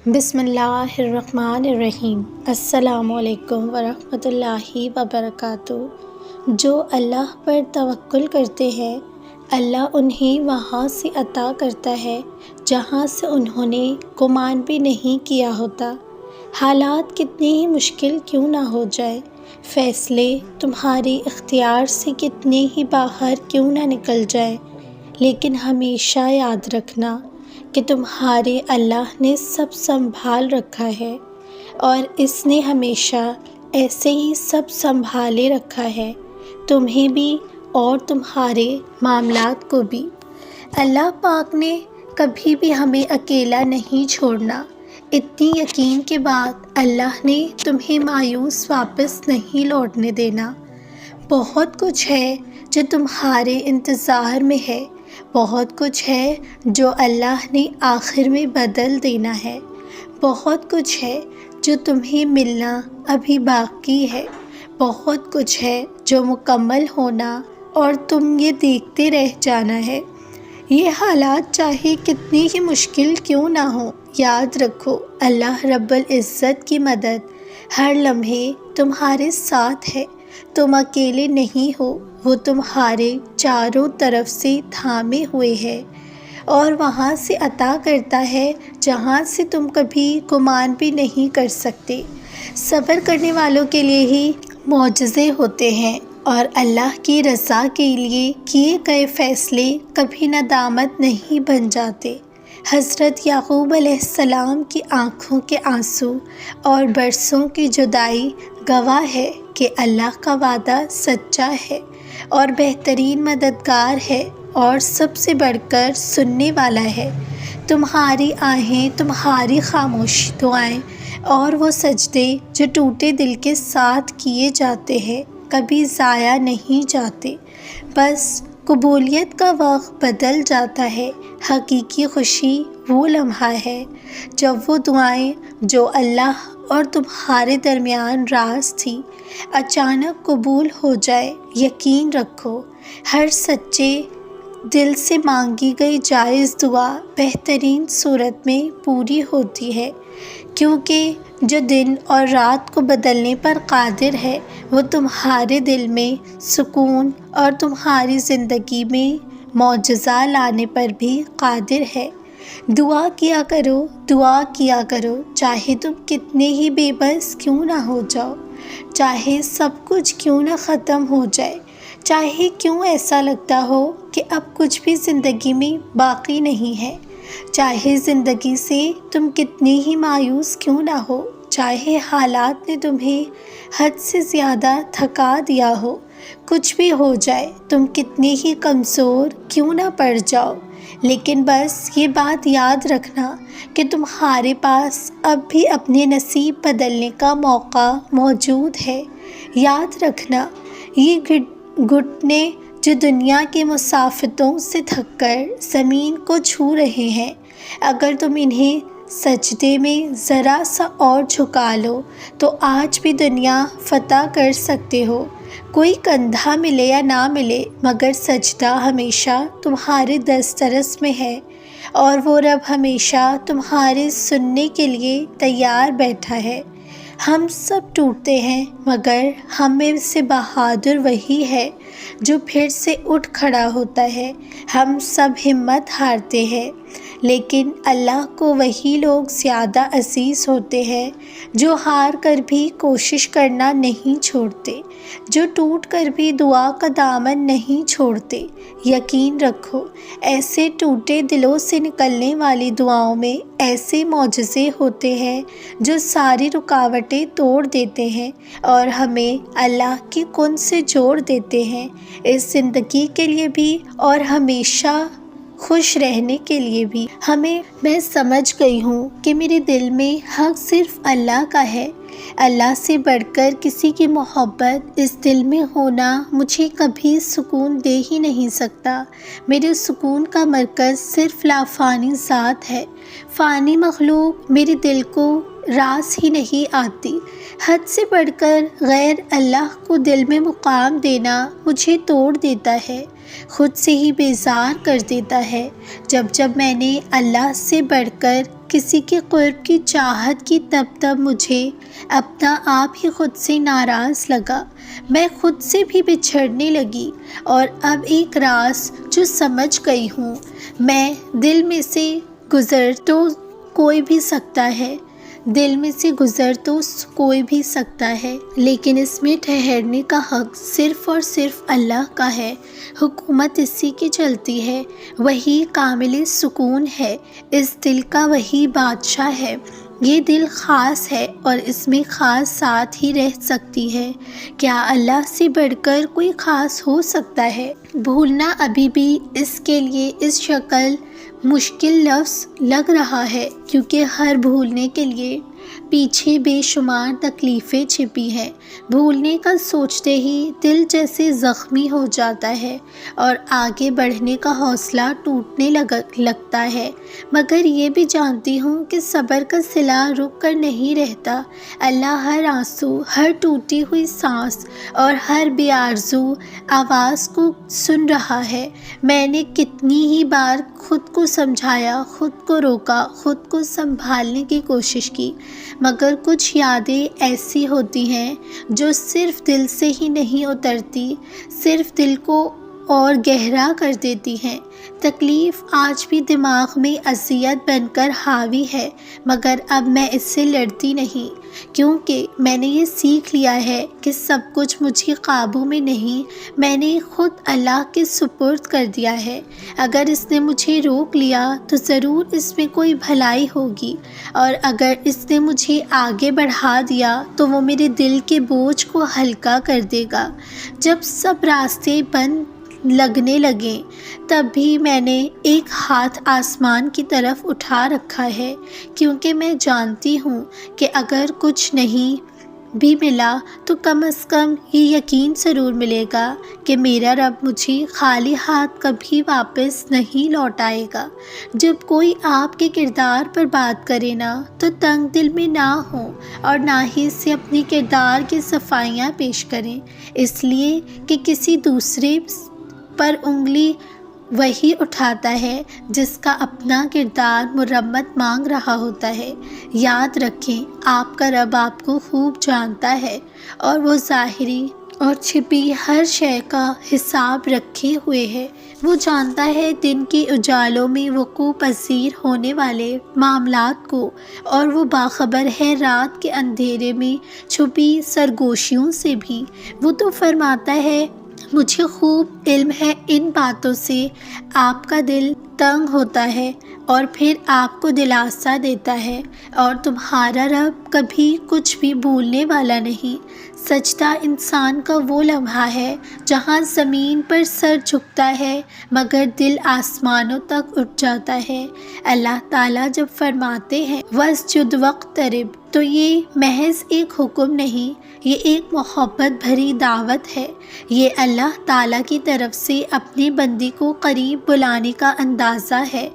بسم اللہ الرحمن الرحیم۔ السلام علیکم ورحمۃ اللہ وبرکاتہ۔ جو اللہ پر توکل کرتے ہیں، اللہ انہیں وہاں سے عطا کرتا ہے جہاں سے انہوں نے گمان بھی نہیں کیا ہوتا۔ حالات کتنے ہی مشکل کیوں نہ ہو جائے، فیصلے تمہارے اختیار سے کتنے ہی باہر کیوں نہ نکل جائیں، لیکن ہمیشہ یاد رکھنا کہ تمہارے اللہ نے سب سنبھال رکھا ہے، اور اس نے ہمیشہ ایسے ہی سب سنبھالے رکھا ہے، تمہیں بھی اور تمہارے معاملات کو بھی۔ اللہ پاک نے کبھی بھی ہمیں اکیلا نہیں چھوڑنا۔ اتنی یقین کے بعد اللہ نے تمہیں مایوس واپس نہیں لوٹنے دینا۔ بہت کچھ ہے جو تمہارے انتظار میں ہے، بہت کچھ ہے جو اللہ نے آخر میں بدل دینا ہے، بہت کچھ ہے جو تمہیں ملنا ابھی باقی ہے، بہت کچھ ہے جو مکمل ہونا اور تم یہ دیکھتے رہ جانا ہے۔ یہ حالات چاہے کتنی ہی مشکل کیوں نہ ہوں، یاد رکھو اللہ رب العزت کی مدد ہر لمحے تمہارے ساتھ ہے۔ تم اکیلے نہیں ہو، وہ تمہارے چاروں طرف سے تھامے ہوئے ہے اور وہاں سے عطا کرتا ہے جہاں سے تم کبھی گمان بھی نہیں کر سکتے۔ صبر کرنے والوں کے لیے ہی معجزے ہوتے ہیں، اور اللہ کی رضا کے لیے کیے گئے فیصلے کبھی ندامت نہیں بن جاتے۔ حضرت یعقوب علیہ السلام کی آنکھوں کے آنسو اور برسوں کی جدائی گواہ ہے کہ اللہ کا وعدہ سچا ہے اور بہترین مددگار ہے اور سب سے بڑھ کر سننے والا ہے۔ تمہاری آہیں، تمہاری خاموش دعائیں اور وہ سجدے جو ٹوٹے دل کے ساتھ کیے جاتے ہیں کبھی ضائع نہیں جاتے۔ بس قبولیت کا وقت بدل جاتا ہے۔ حقیقی خوشی وہ لمحہ ہے جب وہ دعائیں جو اللہ اور تمہارے درمیان راز تھی اچانک قبول ہو جائے۔ یقین رکھو ہر سچے دل سے مانگی گئی جائز دعا بہترین صورت میں پوری ہوتی ہے، کیونکہ جو دن اور رات کو بدلنے پر قادر ہے وہ تمہارے دل میں سکون اور تمہاری زندگی میں معجزہ لانے پر بھی قادر ہے۔ دعا کیا کرو، دعا کیا کرو، چاہے تم کتنے ہی بے بس کیوں نہ ہو جاؤ، چاہے سب کچھ کیوں نہ ختم ہو جائے، چاہے کیوں ایسا لگتا ہو کہ اب کچھ بھی زندگی میں باقی نہیں ہے، چاہے زندگی سے تم کتنے ہی مایوس کیوں نہ ہو، چاہے حالات نے تمہیں حد سے زیادہ تھکا دیا ہو، کچھ بھی ہو جائے، تم کتنے ہی کمزور کیوں نہ پڑ جاؤ، لیکن بس یہ بات یاد رکھنا کہ تمہارے پاس اب بھی اپنے نصیب بدلنے کا موقع موجود ہے۔ یاد رکھنا یہ گھٹنے جو دنیا کے مسافتوں سے تھک کر زمین کو چھو رہے ہیں، اگر تم انہیں سجدے میں ذرا سا اور جھکا لو تو آج بھی دنیا فتح کر سکتے ہو۔ کوئی کندھا ملے یا نہ ملے، مگر سجدہ ہمیشہ تمہارے دسترس میں ہے، اور وہ رب ہمیشہ تمہارے سننے کے لیے تیار بیٹھا ہے۔ ہم سب ٹوٹتے ہیں، مگر ہم میں سے بہادر وہی ہے جو پھر سے اٹھ کھڑا ہوتا ہے۔ ہم سب ہمت ہارتے ہیں، لیکن اللہ کو وہی لوگ زیادہ عزیز ہوتے ہیں جو ہار کر بھی کوشش کرنا نہیں چھوڑتے، جو ٹوٹ کر بھی دعا کا دامن نہیں چھوڑتے۔ یقین رکھو ایسے ٹوٹے دلوں سے نکلنے والی دعاؤں میں ایسے معجزے ہوتے ہیں جو ساری رکاوٹیں توڑ دیتے ہیں اور ہمیں اللہ کی کن سے جوڑ دیتے ہیں، اس زندگی کے لیے بھی اور ہمیشہ خوش رہنے کے لیے بھی۔ میں سمجھ گئی ہوں کہ میرے دل میں حق صرف اللہ کا ہے۔ اللہ سے بڑھ کر کسی کی محبت اس دل میں ہونا مجھے کبھی سکون دے ہی نہیں سکتا۔ میرے سکون کا مرکز صرف لافانی ذات ہے۔ فانی مخلوق میرے دل کو راس ہی نہیں آتی۔ حد سے بڑھ کر غیر اللہ کو دل میں مقام دینا مجھے توڑ دیتا ہے، خود سے ہی بیزار کر دیتا ہے۔ جب میں نے اللہ سے بڑھ کر کسی کے قرب کی چاہت کی تب مجھے اپنا آپ ہی خود سے ناراض لگا۔ میں خود سے بھی بچھڑنے لگی، اور اب ایک راز جو سمجھ گئی ہوں، میں دل میں سے گزر تو کوئی بھی سکتا ہے، لیکن اس میں ٹھہرنے کا حق صرف اور صرف اللہ کا ہے۔ حکومت اسی کی چلتی ہے، وہی کامل سکون ہے، اس دل کا وہی بادشاہ ہے۔ یہ دل خاص ہے اور اس میں خاص ساتھ ہی رہ سکتی ہے۔ کیا اللہ سے بڑھ کر کوئی خاص ہو سکتا ہے؟ بھولنا ابھی بھی اس کے لیے اس شکل مشکل لفظ لگ رہا ہے، کیونکہ ہر بھولنے کے لیے پیچھے بے شمار تکلیفیں چھپی ہیں۔ بھولنے کا سوچتے ہی دل جیسے زخمی ہو جاتا ہے اور آگے بڑھنے کا حوصلہ ٹوٹنے لگتا ہے، مگر یہ بھی جانتی ہوں کہ صبر کا صلہ رک کر نہیں رہتا۔ اللہ ہر آنسو، ہر ٹوٹی ہوئی سانس اور ہر بے آرزو آواز کو سن رہا ہے۔ میں نے کتنی ہی بار خود کو سمجھایا، خود کو روکا، خود کو سنبھالنے کی کوشش کی، مگر کچھ یادیں ایسی ہوتی ہیں جو صرف دل سے ہی نہیں اترتی، صرف دل کو اور گہرا کر دیتی ہیں۔ تکلیف آج بھی دماغ میں اذیت بن کر حاوی ہے، مگر اب میں اس سے لڑتی نہیں، کیونکہ میں نے یہ سیکھ لیا ہے کہ سب کچھ مجھے قابو میں نہیں، میں نے خود اللہ کے سپرد کر دیا ہے۔ اگر اس نے مجھے روک لیا تو ضرور اس میں کوئی بھلائی ہوگی، اور اگر اس نے مجھے آگے بڑھا دیا تو وہ میرے دل کے بوجھ کو ہلکا کر دے گا۔ جب سب راستے بند لگنے لگے تب بھی میں نے ایک ہاتھ آسمان کی طرف اٹھا رکھا ہے، کیونکہ میں جانتی ہوں کہ اگر کچھ نہیں بھی ملا تو کم از کم یہ یقین ضرور ملے گا کہ میرا رب مجھے خالی ہاتھ کبھی واپس نہیں لوٹائے گا۔ جب کوئی آپ کے کردار پر بات کرے نا تو تنگ دل میں نہ ہو، اور نہ ہی سے اپنی کردار کی صفائیاں پیش کریں، اس لیے کہ کسی دوسرے پر انگلی وہی اٹھاتا ہے جس کا اپنا کردار مرمت مانگ رہا ہوتا ہے۔ یاد رکھیں، آپ کا رب آپ کو خوب جانتا ہے، اور وہ ظاہری اور چھپی ہر شے کا حساب رکھے ہوئے ہے۔ وہ جانتا ہے دن کے اجالوں میں وقوع پذیر ہونے والے معاملات کو، اور وہ باخبر ہے رات کے اندھیرے میں چھپی سرگوشیوں سے بھی۔ وہ تو فرماتا ہے، مجھے خوب علم ہے ان باتوں سے آپ کا دل تنگ ہوتا ہے، اور پھر آپ کو دلاسا دیتا ہے، اور تمہارا رب کبھی کچھ بھی بھولنے والا نہیں۔ سجدہ انسان کا وہ لمحہ ہے جہاں زمین پر سر جھکتا ہے مگر دل آسمانوں تک اٹھ جاتا ہے۔ اللہ تعالیٰ جب فرماتے ہیں وَاسْجُدْ وَاقْتَرِب، تو یہ محض ایک حکم نہیں، یہ ایک محبت بھری دعوت ہے۔ یہ اللہ تعالیٰ کی طرف سے اپنے بندے کو قریب بلانے کا اندازہ ہے،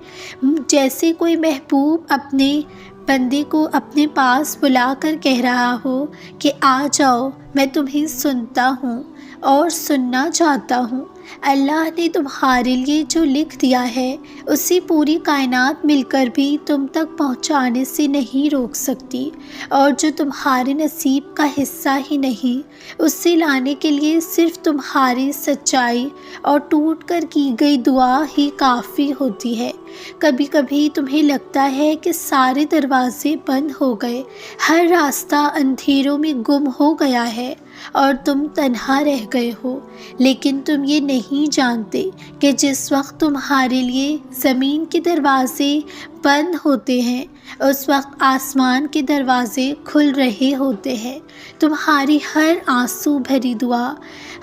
جیسے کوئی محبوب اپنے بندے کو اپنے پاس بلا کر کہہ رہا ہو کہ آ جاؤ، میں تمہیں سنتا ہوں اور سننا چاہتا ہوں۔ اللہ نے تمہارے لیے جو لکھ دیا ہے اسے پوری کائنات مل کر بھی تم تک پہنچانے سے نہیں روک سکتی، اور جو تمہارے نصیب کا حصہ ہی نہیں اسے لانے کے لیے صرف تمہاری سچائی اور ٹوٹ کر کی گئی دعا ہی کافی ہوتی ہے۔ کبھی کبھی تمہیں لگتا ہے کہ سارے دروازے بند ہو گئے، ہر راستہ اندھیروں میں گم ہو گیا ہے اور تم تنہا رہ گئے ہو، لیکن تم یہ نہیں جانتے کہ جس وقت تمہارے لیے زمین کے دروازے بند ہوتے ہیں اس وقت آسمان کے دروازے کھل رہے ہوتے ہیں۔ تمہاری ہر آنسو بھری دعا،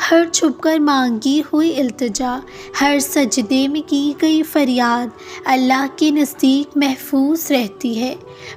ہر چھپ کر مانگی ہوئی التجا، ہر سجدے میں کی گئی فریاد اللہ کے نزدیک محفوظ رہتی ہے۔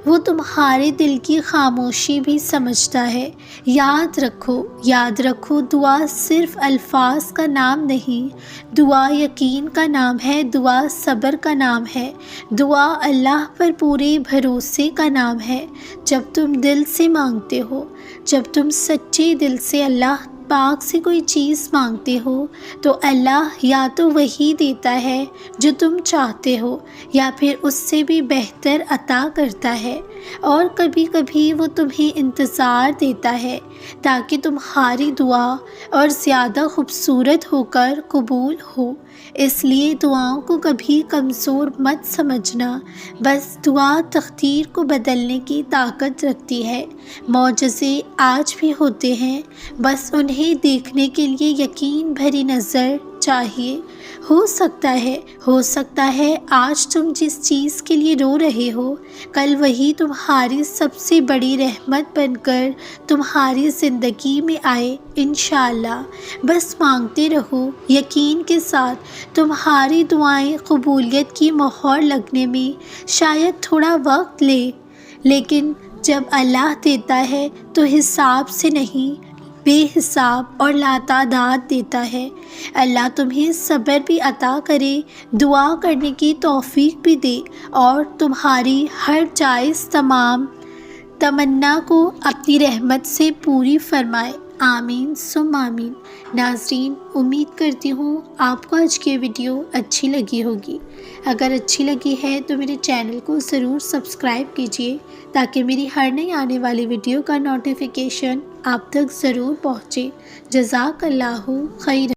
وہ تمہارے دل کی خاموشی بھی سمجھتا ہے۔ یاد رکھو، دعا صرف الفاظ کا نام نہیں، دعا یقین کا نام ہے، دعا صبر کا نام ہے، دعا اللہ پر پورے بھروسے کا نام ہے۔ جب تم دل سے مانگتے ہو، جب تم سچے دل سے اللہ پاک سے کوئی چیز مانگتے ہو تو اللہ یا تو وہی دیتا ہے جو تم چاہتے ہو یا پھر اس سے بھی بہتر عطا کرتا ہے، اور کبھی کبھی وہ تمہیں انتظار دیتا ہے تاکہ تمہاری دعا اور زیادہ خوبصورت ہو کر قبول ہو۔ اس لیے دعاؤں کو کبھی کمزور مت سمجھنا، بس دعا تقدیر کو بدلنے کی طاقت رکھتی ہے۔ معجزے آج بھی ہوتے ہیں، بس انہیں دیکھنے کے لیے یقین بھری نظر چاہیے۔ ہو سکتا ہے آج تم جس چیز کے لیے رو رہے ہو، کل وہی تمہاری سب سے بڑی رحمت بن کر تمہاری زندگی میں آئے انشاءاللہ۔ بس مانگتے رہو یقین کے ساتھ۔ تمہاری دعائیں قبولیت کی مہر لگنے میں شاید تھوڑا وقت لے، لیکن جب اللہ دیتا ہے تو حساب سے نہیں، بے حساب اور لاتعداد دیتا ہے۔ اللہ تمہیں صبر بھی عطا کرے، دعا کرنے کی توفیق بھی دے، اور تمہاری ہر جائز تمام تمنا کو اپنی رحمت سے پوری فرمائے۔ آمین ثم آمین۔ ناظرین، امید کرتی ہوں آپ کو آج کی ویڈیو اچھی لگی ہوگی۔ اگر اچھی لگی ہے تو میرے چینل کو ضرور سبسکرائب کیجیے تاکہ میری ہر نئی آنے والی ویڈیو کا نوٹیفیکیشن آپ تک ضرور پہنچے۔ جزاک اللہ خیر۔